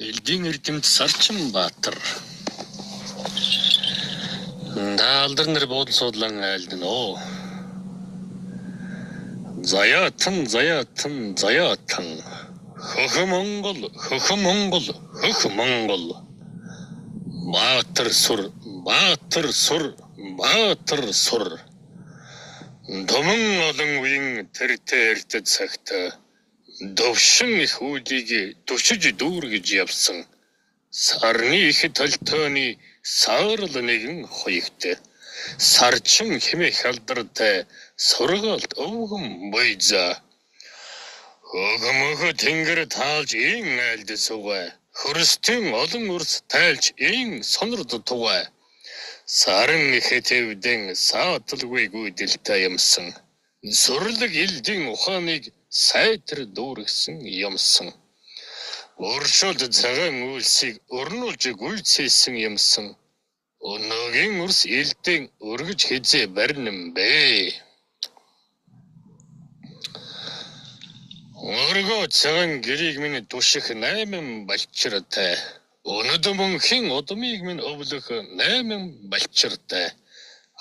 Элдийн эрдэмт Сарчинбаатар. Даалдар нар буудал судлан айлдана оо. Заяатан. Хөх Монгол. Баатар сур. Домон олон үеийн тэртээ эрдэд цагта довшин их үүдийг тушиж дүүргэж явсан сарны их толтооны саарл нэгэн хоёгт Сарчин хэмээх алдартай сургаалт өвгөн бойза өгмөх тэнгэр таалж ин айлд сугай хөрстийн олон үрс тайлж ин сонорд тугай сарын их тэвдэн саатлгүй гүйдэлтэй юмсан сурлаг элдийн ухааныг сайтар дүүргсэн юмсан өршөлд цагаан үйлсийг өрнүүлж гүйцээсэн юмсан өнөөгийн үрс элдийн өргөж хизээ барьнам бэ. Өргөө цагаан гэрийг минь туших 8 балчиртай өнөдөө мөнхийн удмыг минь өвлөх 8 балчиртай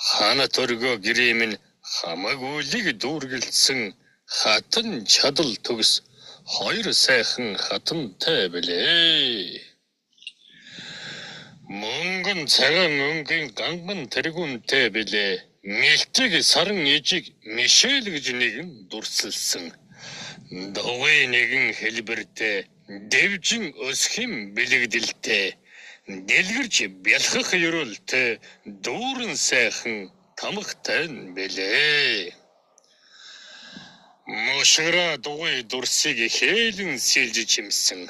ханат өргөө гэрээ минь хамаагүйлийг дүүргэлсэн хатан чадал төгс 2 сайхан хатантай билээ. Мөнгөн цагаан өнгийн ганган тэргүүнтэй билээ. Мэлтиг саран ижиг Мишель гэж нэгэн дурсалсан. Довой нэгэн хэлбэртэй дэвжин өсхим бэлэгдэлтэй дэлгэрч бялхах ерөөлтэй дүүрэн сайхан тамхтай билээ. Мошгра дугуй дурсыг хээлэн сэлж чимсэн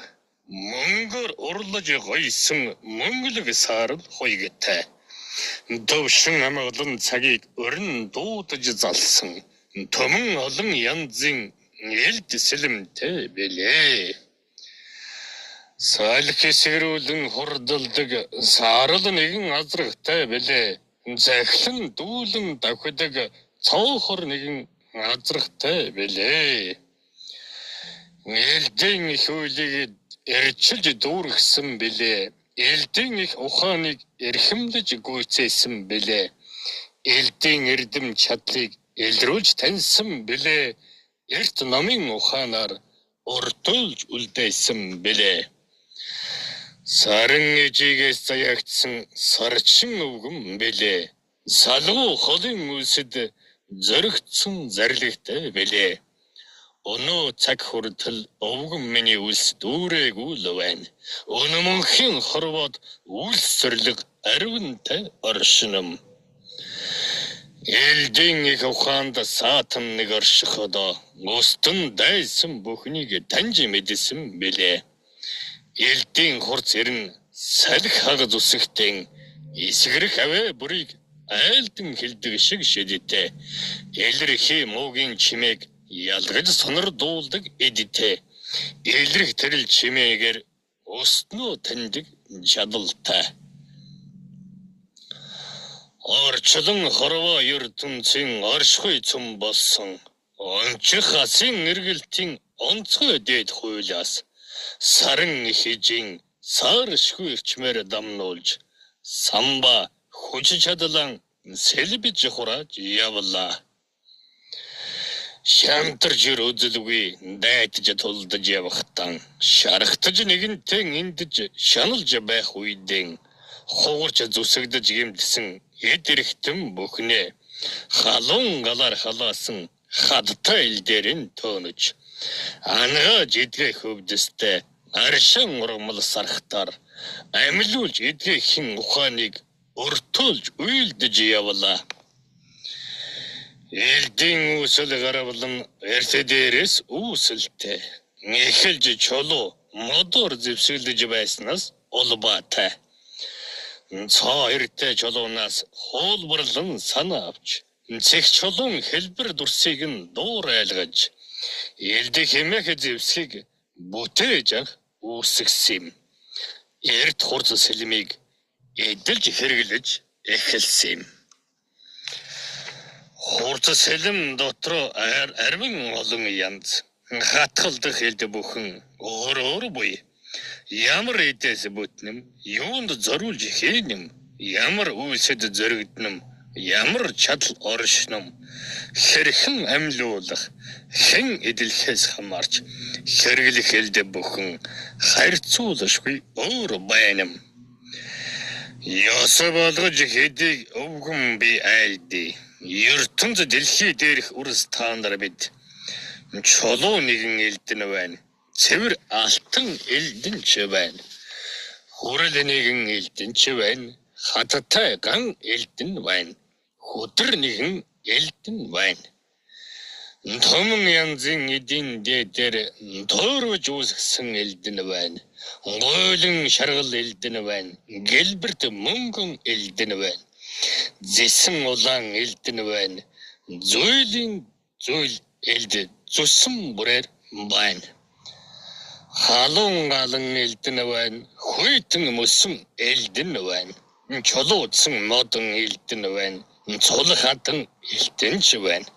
мөнгөр урлаж гойсон мөнгөлөг саарл хуйгтай довшин амгалан цагийг өрн дуудаж залсан төмөн олон янзын элд сэлэмтэй билээ. Салхи сэрүүлэн хурдалдаг саарл нэгэн азрагтай билээ. Захлан дүүлэн давхидаг цоохор нэгэн азрагтай билээ. Элдийн их үйлийг эрчилж дүүргсэн билээ. Элдийн их ухааныг эрхэмлэж гүйцээсэн билээ. Элдийн эрдэм чадлыг илрүүлж таньсан билээ. Эрт номын ухаанаар уртулж үлдээсэн билээ. Сарын ижигээс заягдсан сарчин өвгөн билээ. Салгуу холын үлсэд зөрөгцсөн зарлагтай билээ. Өнөө цаг хүртэл өвгөн миний үлс дүүрээгүй л байна. Өнөө мөнхийн хорвоод үлс сөрлөг аривантай оршином. Элдийн их ухаанд саатан нэг оршиходоо устан дайсан бүхнийг таньж мэдсэн билээ. Элдийн хурц ирэн салхи хагас үсэгтэн эсгэрэх авэ бүрийг айлдан хилдэг шиг шидэтэй. Элэрхий муугийн чимээг ялгаж сонор дуулдаг эдтэй. Элрэх тэрэл чимээгээр устноо таньдаг чадалтай. Орчлон хорвоо ертөнцийн оршихуй цум болсон. Ончих асын эргэлтийн онцгой дээд хуйлаас саран ихижин сааршгүй ирчмээр дамнуулж самба хүч чадлан сэлбэж хурааж явлаа. Шантарч үзэлгүй дайтж тулдаж явахтан шархтаж нэгэнтэн эндэж шаналж байх үедэн хуурч зүсэгдэж гимтсэн эд эрэхтэн бүхнээ халуун галаар халаасан хадтай ил дээрэн төөнөж анагааж эдгээ хөвдөстэй аршин ургамал сархтаар амилуулж эдгээхийн ухааныг өртөөлж уйлдэж явлаа. Элдийн үүсэл гаравлан эрт дээрээс үүсэлтэй эхэлж чулуу модор зэвсгэлж байснаас улбаатай. Цоо эрттэй чулуунаас хуулбарлан санаа авч цэг чулуун хэлбэр дурсыг нь дуур айлгаж элдэх хэмээх зэвсгийг бүтээж анх үүсгэсэн. Эрт хурц сэлмийг эдэлж хэрэглэж эхэлсэн. Хурц сэлэм дотор арвин олон янз хатгалдах хэлд бүхэн өөр буй. Ямар эдээс бүтнэм, юунд зориулж хийнэм, ямар үйлсэд зоригднэм, ямар чадал оршнэм, хэрхэн амьлуулах, хэн эдэлхээс хамаарч хэрэглэх хэлд бүхэн харьцуулашгүй өөр байнам. Ёсо болгож хэдийг өвгөн би айлдээ. ертөнц дэлхий дээрх үрс таандар бид чулуу нэгэн элдэн байна. Цэвэр алтан элдэн ч байна. Хүрэл нэгэн элдэн ч байна. Хаттай ган элдэн байна. Хөдөр нэгэн элдэн байна. Томон янзын эдийн дээр тоорож үүсгсэн элдэн байна. Гойлон шаргал элдэн байна. Гэлбэрт мөнгөн элдэн байна. Зэсэн улаан элдэн байна. Зүйлийн зүйл элд зүсэн бүрээр байна. Халуун галан элдэн байна. Хүйтэн мөсөн элдэн байна. Чулуудсан модон элдэн байна. Цулах хатан элдэн ч байна.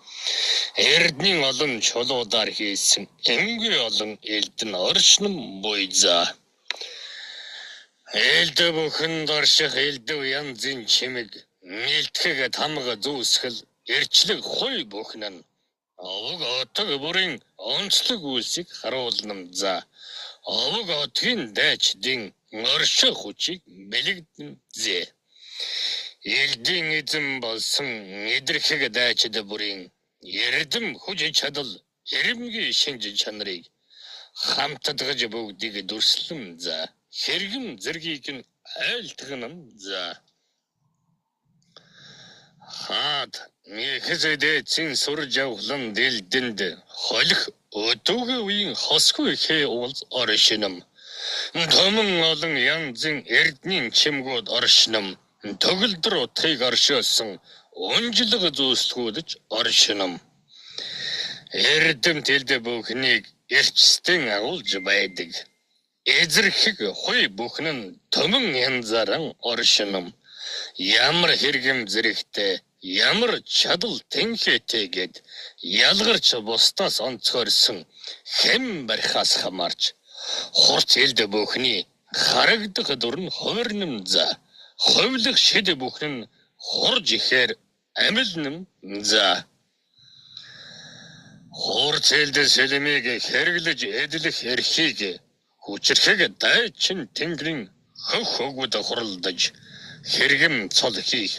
Эрдний олон чулуудаар хийсэн энгүй олон элдэн оршин буйзаа. Элд бүхэн дорших элдв янзын чимэг нэлтгэг тамга зүүсгэл эрчлэг хой бүхэн нь овог отог бүрийн онцлог үйлсийг харуулнам за. Овог отгийн дайчдын орших хүчийг бэлэгдэн зэ. Элдийн эзэн болсон эдэрхэг дайчд бүрийн эрдэм хүч чадал эрэмгийн шинж чанарыг хамтдагж бүгдийг дүрслэм за. Хэрэгэм зэргийг нь айлтгнам за. Хаад нэхэзэдэцэн сурж явхлан дэлдэнд холих өдөөгийн үеийн хосгүй хээ уулз оршинам. Томон олон янзын эрдний чимгүүд оршинам. Төгөлдөр утгыг оршоосон унжлаг зүүслгүүдж оршинам. Эрдэм тэлд бүхнийг эрчстэн агуулж байдаг. Эзэрхэг хой бүхэн нь томон янзааран оршинам. Ямар хэрэгэм зэрэгтэй, ямар чадал тэнхээтэй гэд ялгарч бусдаас онцгойрсон хэм барихаас хамаарч хурц элд бүхний харагдах дур нь хувирнам за. Ховлох шид бүхэн нь хурж ихээр амилнам за. Хурц элд сэлмийг хэрэглэж эдлэх эрхийг хүчрхэг дайчин тэнгэрийн хөх хөгүүд хуралдаж хэрэгэм цол хийх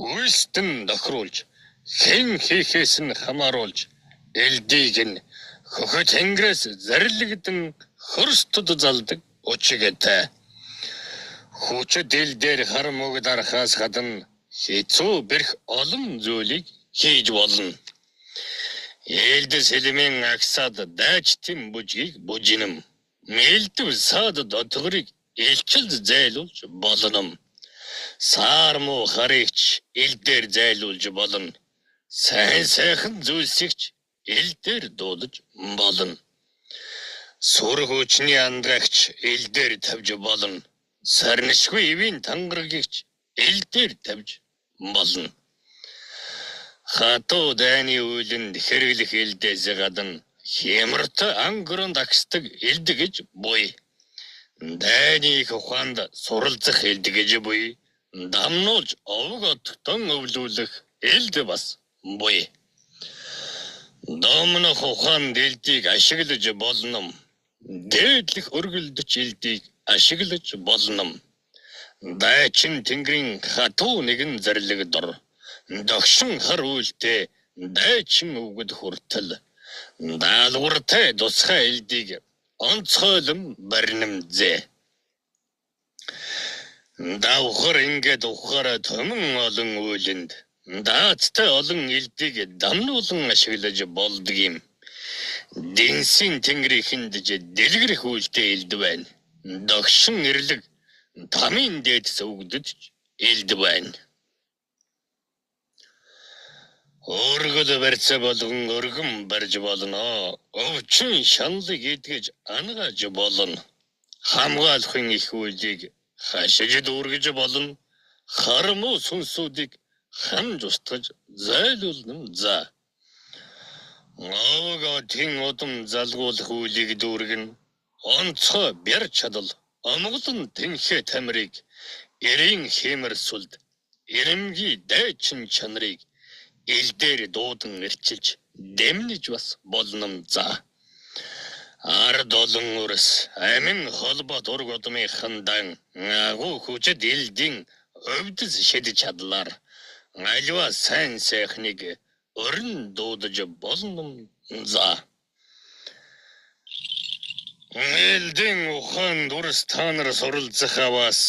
үйлстэн тохируулж хэн хийхээс нь хамааруулж элдийг нь хөхө тэнгэрээс зарлигдэн хөрстөд залдаг учигтай. Хүчит эл дээр хар мөгд арахаас гадна хэцүү бэрх олон зүйлийг хийж болно. Элд сэлмийн агсаад дайчтын бүжгийг бүжинэм. Элдв саад дотгорыг элчилж зайлуулж болно. Саар муу харигч элдээр зайлуулж болно. Сайн сайхан зүйлсэгч элдээр дуудаж болно. Сур хүчний андрагч элдээр тавьж болно. Сарнишгүй ивийн тангарагч элдээр тавьж болно. Хатуу дайны үйлэнд хэрэглэх элдээс гадна хямрт ангөрөнд агсдаг элд гэж буй. Дайны ухаанд суралцах элд гэж буй. Дамнуулж овог отгтон өвлүүлэх элд бас буй. Домнох ухаанд элдийг ашиглаж болно. Дээдлэх өргөлдөж элдийг ашиглаж болно. Дайчин тэнгэрийн хатуу нэгэн зарлиг дор. Догшин хар үйлтэй дайчин үгэд хүртэл. Даалгавартай тусгай элдийг онцгойлон баринам зэ. Давхар ингээд ухаараа томон олон үйлэнд даацтай олон элдийг дамнуулан ашиглаж болдог юм. Дэнсийн тэнгэрийн хиндж дэлгэрэх үйлтэй элд байна. Догшин эрлэг тамийн дээдс өгдөж элд байна. Өргөл барьцаа болгон өргөн барьж болно. Өвчин шаналыг идгэж ангаж болно. Хамгаалахын их үйлийг хашиж дүүргэж болно. Хармуу сүнсүүдийг хамж устгаж зайлуулна за. Авга тэн удам залгуулах үйлийг дүүргэн онцгой бэр чадал амгалан тэнхээ тамирыг эрийн хэмэр сүлд эрэмгийн дайчин чанарыг ил дээр дуудан ирчилж дэмнэж бас болном за. Ард олон үрс амин холбоо дург удмын хандан агуу хүчит илдийн өвдөс шидэж чадлаар альва сайн сайхныг өрн дуудаж болном за. Элдэн ухаан дурс танар суралцах аваас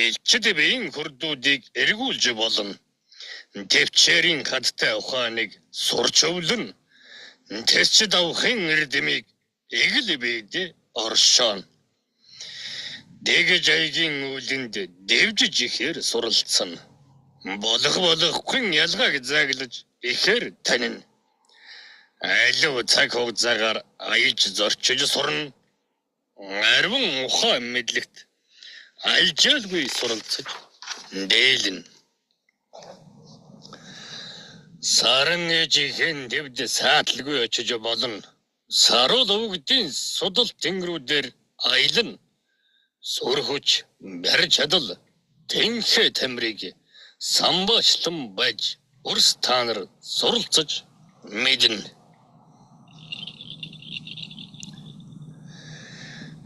элчид биеийн хурдуудыг эргүүлж болно. Төвчээрийн хадтай ухааныг сурч өвлөн. Тэсчид авахын эрдэмийг эгэл бийд оршоон. Дэгэж айгийн үлэнд дэвжиж ихээр суралцсан. Болохгүй ялгааг заглаж ихээр танин. Айлуу цаг хугацаагаар аяж зорчиж сурна. Арван ухаан мэдлэгт альжаалгүй суралцаж дээлэн. Саран ээжийн дэвд саатлгүй очиж болно. Сарууд өвгдийн судал тэнгэрүүдээр аялна. Сур хүч, бэр чадал, тэнхээ тамирыг самбаачлан байж урс танар суралцаж мэднэ.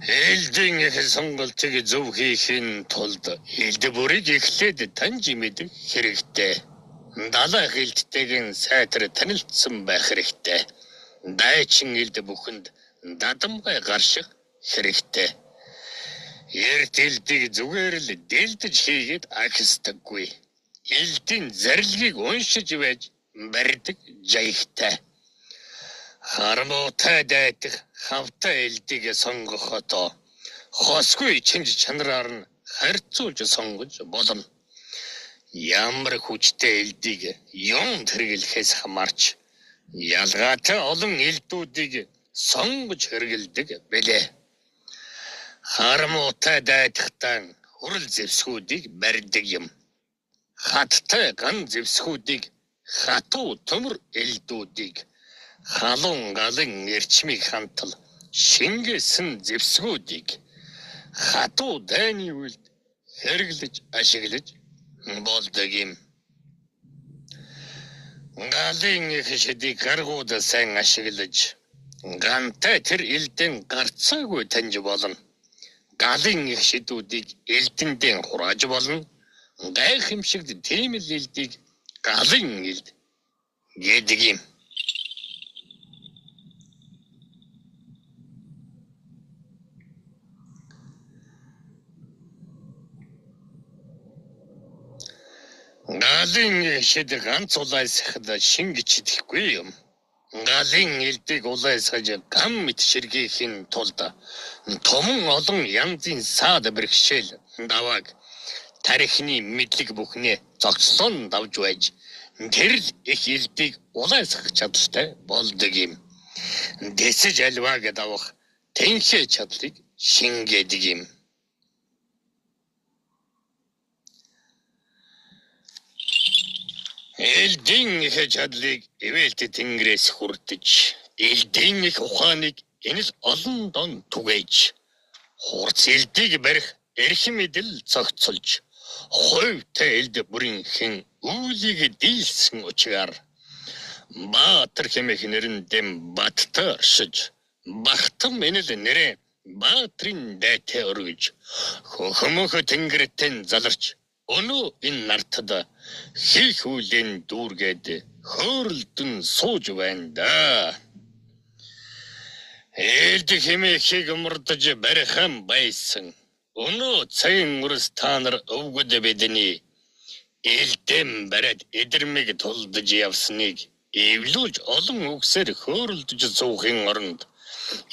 Элдэн их сонголтыг зөв хийхин тулд элд бүрийг эхлээд таньж мэдэх хэрэгтэй. Далай хилттэйгэн сайтар танилцсан байх хэрэгтэй. Дайчин элд бүхэнд дадамгай гарших хэрэгтэй. Эрт элдийг зүгээр л дэлдэж хийгээд агсдаггүй. Элдийн зарилгийг уншиж байж барьдаг жаягтай. Харамуутай дайтах хавтай элдийг сонгохото хосгүй чинж чанараар нь харьцуулж сонгож болно. Ямар хүчтэй элдийг юм хэрэглэхээс хамаарч ялгаатай олон элдүүдийг сонгож хэрэгэлдэг бэлээ. Харамуутай дайтахтаа хүрэл зэвсгүүдийг барьдаг юм. Хаттай ган зэвсгүүдийг хатуу төмөр элдүүдийг халуун галын эрчмийг хантал шингээсэн зэвсгүүдийг хатуу дайны үйлд хэрэглэж ашиглаж болдог юм. Галын их шидийг гаргууд сайн ашиглаж гантай тэр элдэн гарцаагүй таньж болно. Галын их шидүүдийг элдэндээ хурааж болно. Гайхамшигт тийм л элдийг галын элд гэдэг юм. Галын шид ганц улайсахад шингэж идэхгүй юм. Галын элдийг улайсгаж гам мэт ширгээхийн тулд томон олон янзын саад бэрхшээл давааг тарихны мэдлэг бүхнээ зогцлон давж байж тэр л их элдийг улайсгах чадaltaй болдог юм. Дэсэж альвааг давах тэнхээ чадлыг шингээдэг юм. Элдийн их чадлыг ивэлт тэнгэрээс хүрдэж, элдийн их ухааныг энэ л олон дон түгээж, хурц элдийг барих эрхэм мэдэл цогцолж, хувьтай элд бүрийнхэн үүлийг дийлсэн учраас Баатар хэмээх нэрэндээ баттай оршиж, бахтан энэл нэрээ Баатрын дайтай өргөж, хөхөмөх тэнгэртэн заларч, өнөө энэ нартад хийх үлийн дүүргээд хөөрөлдөн сууж байна да. Элд хэмээхийг мурдаж барихан байсан. Өнөө цагийн үрс та нар өвгөд бидний элдэм бариад эдэрмиг тулдаж явсныг эвлүүлж олон үгсээр хөөрөлдөж суухын оронд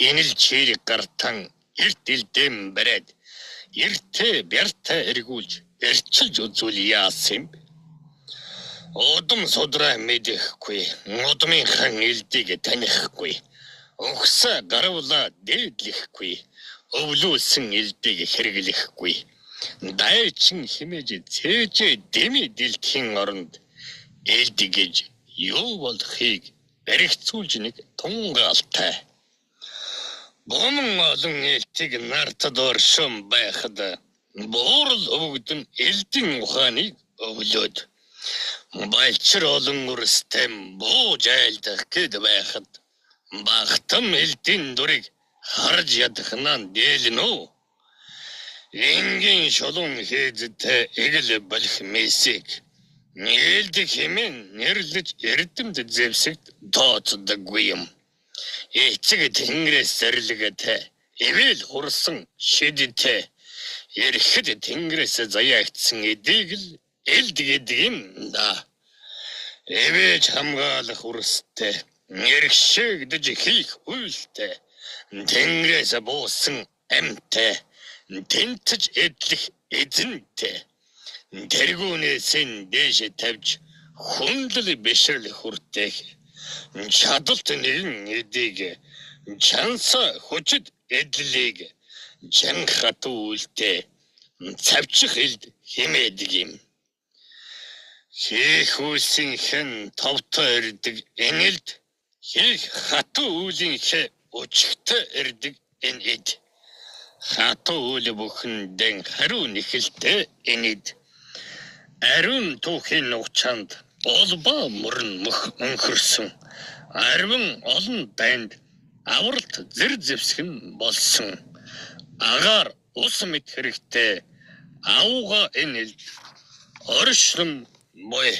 энэ л чирэг гартан эрт элдэм бариад эртээ бяртаа эргүүлж эрчилж үзүүл яасан юм. Удам судраа мэдэхгүй, удмынхан элдийг танихгүй, өгсө гарвлаа дээдлэхгүй, өвлүүлсэн элдийг хэрэглэхгүй, дайчин химэж цээжээ дэми дэлтхийн оронд элд гэж юу болохыг баригцуулж нэг тунгаалтай. Бомон олон элтиг нартад оршин байхад буурал өвгдөн элдин ухааныг өглөөд байлчир олон үрстэм бууж айлдах гэд байхад багтам элдин дурыг харж ядахнаа дээлнэ. Энгийн шолон хийзтэй эгэл болох месиг нээлдэг хэмээн нэрлэж эрдэмд зэвсэгт дооцдаггүй юм. Эцэг тэнгэрээс зэрлэгэтэй ивэл хурсан шидтэй ерхэд тэнгэрээс заяагдсан эдийг л элдэг юм да. Эвэж хамгаалах үрстэй нэрхшээгдэж хийх үйлтэй тэнгэрээс буусан амтай тэнцэж эдлэх эзэнтэй тэргүүнээс дээш тавьж хүндэл бишрэл хүртээх чадалт нэгэн эдийг чанса хүчит эдлийг чанхат үлдээ цавчих элд хэмээдэг юм. Хийх үйлсийн хэн товтой ирдэг энэлд хийх хатуу үлийн хэ өчгтэй ирдэг энэд хатуу үл бүхэндэн хариу нэхэлтэй энэд ариун түүхийн угчаанд олбаа мөрн мөх өнхөрсөн арвин олон дайнд авралт зэр зэвсгэн болсон агаар ус мэд хэрэгтэй ауга энэлд оршин бой